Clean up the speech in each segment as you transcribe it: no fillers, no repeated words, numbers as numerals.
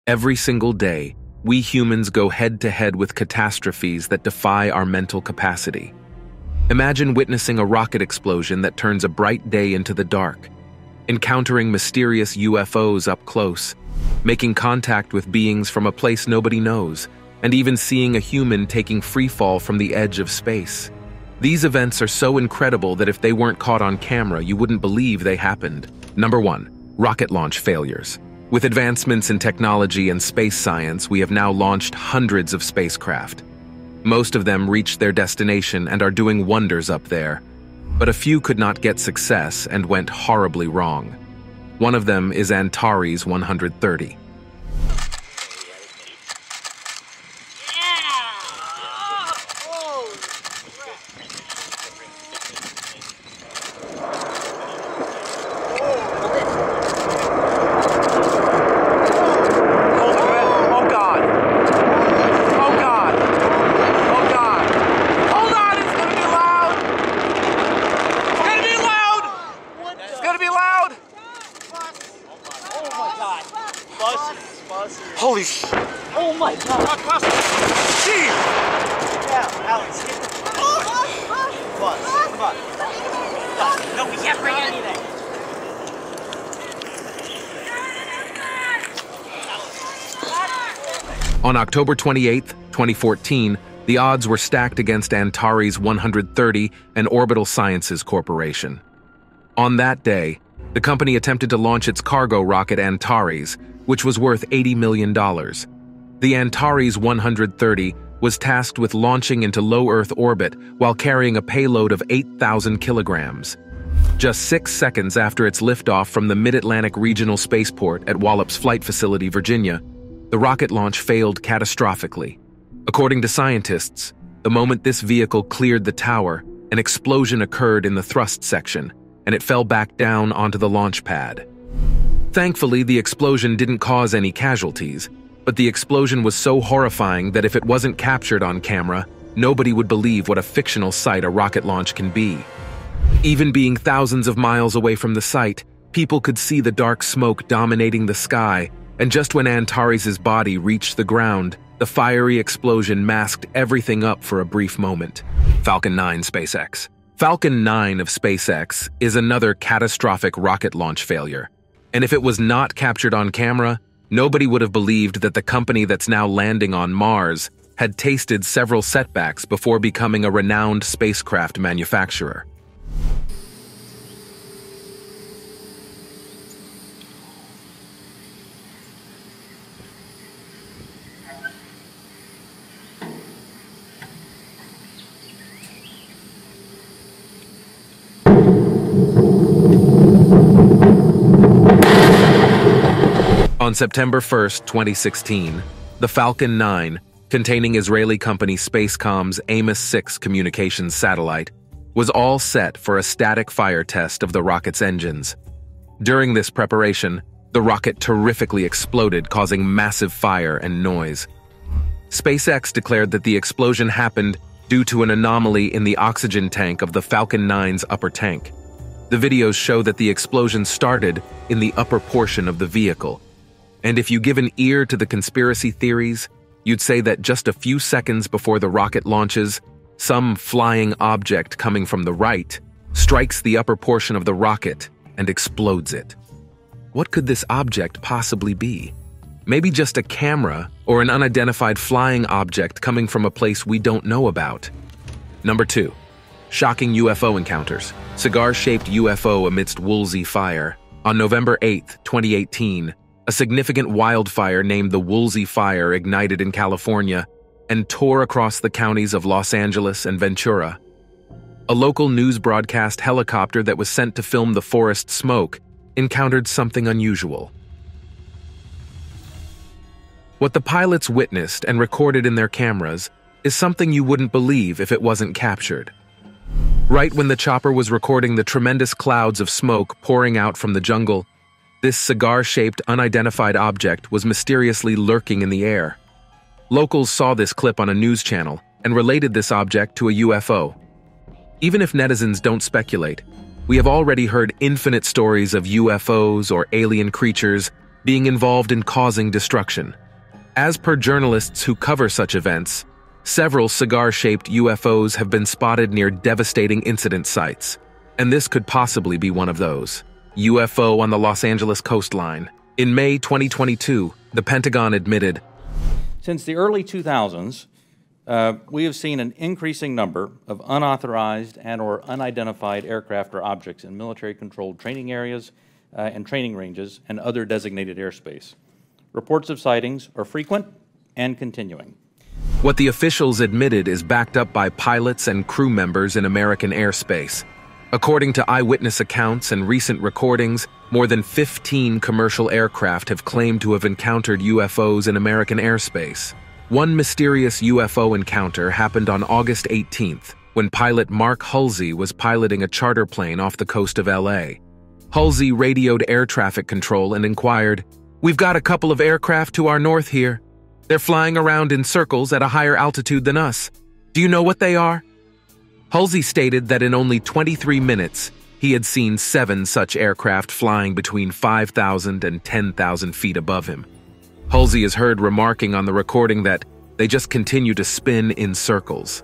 Every single day, we humans go head-to-head with catastrophes that defy our mental capacity. Imagine witnessing a rocket explosion that turns a bright day into the dark, encountering mysterious UFOs up close, making contact with beings from a place nobody knows, and even seeing a human taking free fall from the edge of space. These events are so incredible that if they weren't caught on camera, you wouldn't believe they happened. Number 1. Rocket launch failures. With advancements in technology and space science, we have now launched hundreds of spacecraft. Most of them reached their destination and are doing wonders up there. But a few could not get success and went horribly wrong. One of them is Antares 130. Holy sh! Oh my God! Steve! Yeah, Alex. Buzz, come on. No, we can't bring anything. On October 28, 2014, the odds were stacked against Antares 130 and Orbital Sciences Corporation. On that day, the company attempted to launch its cargo rocket Antares, which was worth $80 million. The Antares 130 was tasked with launching into low Earth orbit while carrying a payload of 8,000 kilograms. Just 6 seconds after its liftoff from the Mid-Atlantic Regional Spaceport at Wallops Flight Facility, Virginia, the rocket launch failed catastrophically. According to scientists, the moment this vehicle cleared the tower, an explosion occurred in the thrust section, and it fell back down onto the launch pad. Thankfully, the explosion didn't cause any casualties, but the explosion was so horrifying that if it wasn't captured on camera, nobody would believe what a fictional sight a rocket launch can be. Even being thousands of miles away from the site, people could see the dark smoke dominating the sky, and just when Antares' body reached the ground, the fiery explosion masked everything up for a brief moment. Falcon 9 SpaceX. Falcon 9 of SpaceX is another catastrophic rocket launch failure. And if it was not captured on camera, nobody would have believed that the company that's now landing on Mars had tasted several setbacks before becoming a renowned spacecraft manufacturer. On September 1, 2016, the Falcon 9, containing Israeli company Spacecom's Amos 6 communications satellite, was all set for a static fire test of the rocket's engines. During this preparation, the rocket terrifically exploded, causing massive fire and noise. SpaceX declared that the explosion happened due to an anomaly in the oxygen tank of the Falcon 9's upper tank. The videos show that the explosion started in the upper portion of the vehicle. And if you give an ear to the conspiracy theories, you'd say that just a few seconds before the rocket launches, some flying object coming from the right strikes the upper portion of the rocket and explodes it. What could this object possibly be? Maybe just a camera or an unidentified flying object coming from a place we don't know about. Number 2. Shocking UFO encounters. Cigar-shaped UFO amidst Woolsey fire. On November 8, 2018, a significant wildfire named the Woolsey Fire ignited in California and tore across the counties of Los Angeles and Ventura. A local news broadcast helicopter that was sent to film the forest smoke encountered something unusual. What the pilots witnessed and recorded in their cameras is something you wouldn't believe if it wasn't captured. Right when the chopper was recording the tremendous clouds of smoke pouring out from the jungle, this cigar-shaped, unidentified object was mysteriously lurking in the air. Locals saw this clip on a news channel and related this object to a UFO. Even if netizens don't speculate, we have already heard infinite stories of UFOs or alien creatures being involved in causing destruction. As per journalists who cover such events, several cigar-shaped UFOs have been spotted near devastating incident sites, and this could possibly be one of those. UFO on the Los Angeles coastline. In May 2022, the Pentagon admitted, "Since the early 2000s, we have seen an increasing number of unauthorized and/or unidentified aircraft or objects in military-controlled training areas and training ranges and other designated airspace. Reports of sightings are frequent and continuing." What the officials admitted is backed up by pilots and crew members in American airspace. According to eyewitness accounts and recent recordings, more than 15 commercial aircraft have claimed to have encountered UFOs in American airspace. One mysterious UFO encounter happened on August 18th, when pilot Mark Hulsey was piloting a charter plane off the coast of LA. Hulsey radioed air traffic control and inquired, "We've got a couple of aircraft to our north here. They're flying around in circles at a higher altitude than us. Do you know what they are?" Hulsey stated that in only 23 minutes, he had seen 7 such aircraft flying between 5,000 and 10,000 feet above him. Hulsey is heard remarking on the recording that they just continue to spin in circles.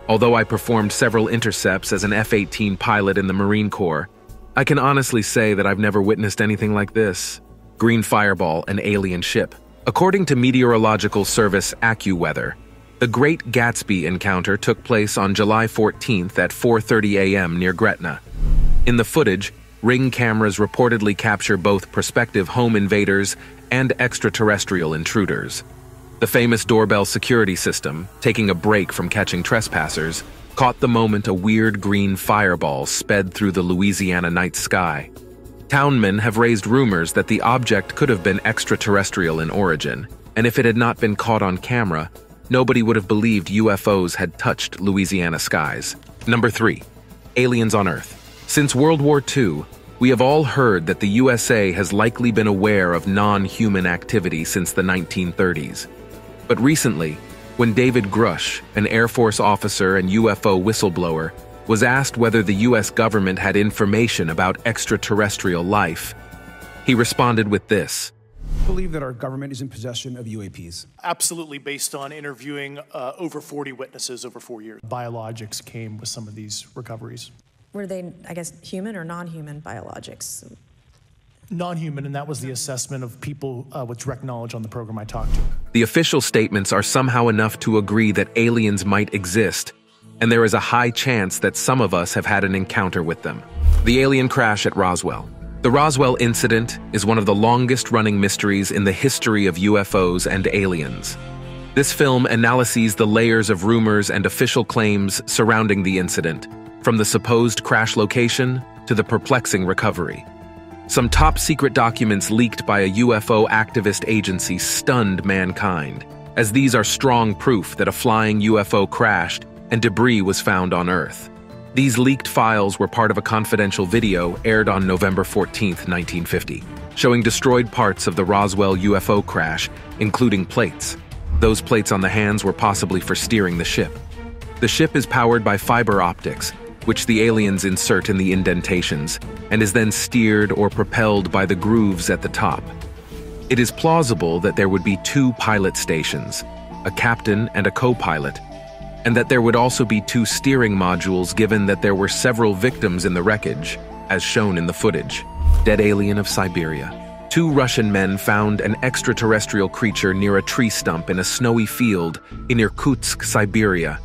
Although I performed several intercepts as an F-18 pilot in the Marine Corps, I can honestly say that I've never witnessed anything like this. Green Fireball, an alien ship. According to meteorological service AccuWeather, the Great Gatsby encounter took place on July 14th at 4:30 a.m. near Gretna. In the footage, Ring cameras reportedly capture both prospective home invaders and extraterrestrial intruders. The famous doorbell security system, taking a break from catching trespassers, caught the moment a weird green fireball sped through the Louisiana night sky. Townmen have raised rumors that the object could have been extraterrestrial in origin, and if it had not been caught on camera, nobody would have believed UFOs had touched Louisiana skies. Number 3. Aliens on Earth. Since World War II, we have all heard that the USA has likely been aware of non-human activity since the 1930s. But recently, when David Grush, an Air Force officer and UFO whistleblower, was asked whether the U.S. government had information about extraterrestrial life, he responded with this. I believe that our government is in possession of UAPs. Absolutely, based on interviewing over 40 witnesses over 4 years. Biologics came with some of these recoveries. Were they, I guess, human or non-human biologics? Non-human, and that was the assessment of people with direct knowledge on the program I talked to. The official statements are somehow enough to agree that aliens might exist, and there is a high chance that some of us have had an encounter with them. The alien crash at Roswell. The Roswell incident is one of the longest-running mysteries in the history of UFOs and aliens. This film analyses the layers of rumors and official claims surrounding the incident, from the supposed crash location to the perplexing recovery. Some top-secret documents leaked by a UFO activist agency stunned mankind, as these are strong proof that a flying UFO crashed and debris was found on Earth. These leaked files were part of a confidential video aired on November 14, 1950, showing destroyed parts of the Roswell UFO crash, including plates. Those plates on the hands were possibly for steering the ship. The ship is powered by fiber optics, which the aliens insert in the indentations, and is then steered or propelled by the grooves at the top. It is plausible that there would be 2 pilot stations, a captain and a co-pilot, and that there would also be 2 steering modules given that there were several victims in the wreckage, as shown in the footage. Dead alien of Siberia. 2 Russian men found an extraterrestrial creature near a tree stump in a snowy field in Irkutsk, Siberia.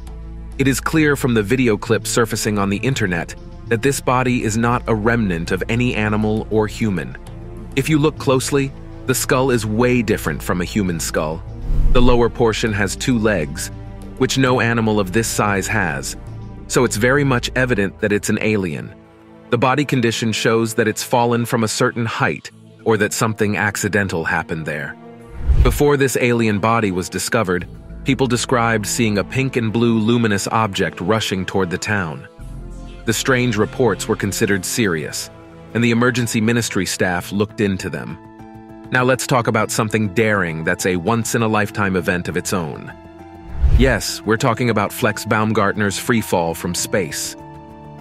It is clear from the video clip surfacing on the internet that this body is not a remnant of any animal or human. If you look closely, the skull is way different from a human skull. The lower portion has 2 legs, which no animal of this size has, so it's very much evident that it's an alien. The body condition shows that it's fallen from a certain height, or that something accidental happened there. Before this alien body was discovered, people described seeing a pink and blue luminous object rushing toward the town. The strange reports were considered serious, and the emergency ministry staff looked into them. Now let's talk about something daring that's a once-in-a-lifetime event of its own. Yes, we're talking about Flex Baumgartner's free fall from space.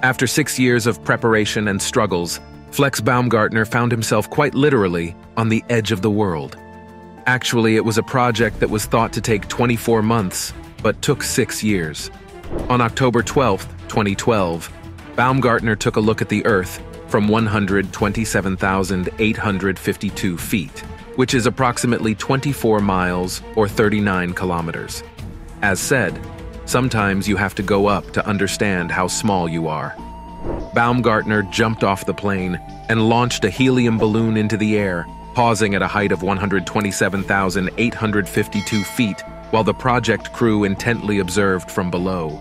After 6 years of preparation and struggles, Flex Baumgartner found himself quite literally on the edge of the world. Actually, it was a project that was thought to take 24 months, but took 6 years. On October 12, 2012, Baumgartner took a look at the Earth from 127,852 feet, which is approximately 24 miles or 39 kilometers. As said, sometimes you have to go up to understand how small you are. Baumgartner jumped off the plane and launched a helium balloon into the air, pausing at a height of 127,852 feet while the project crew intently observed from below.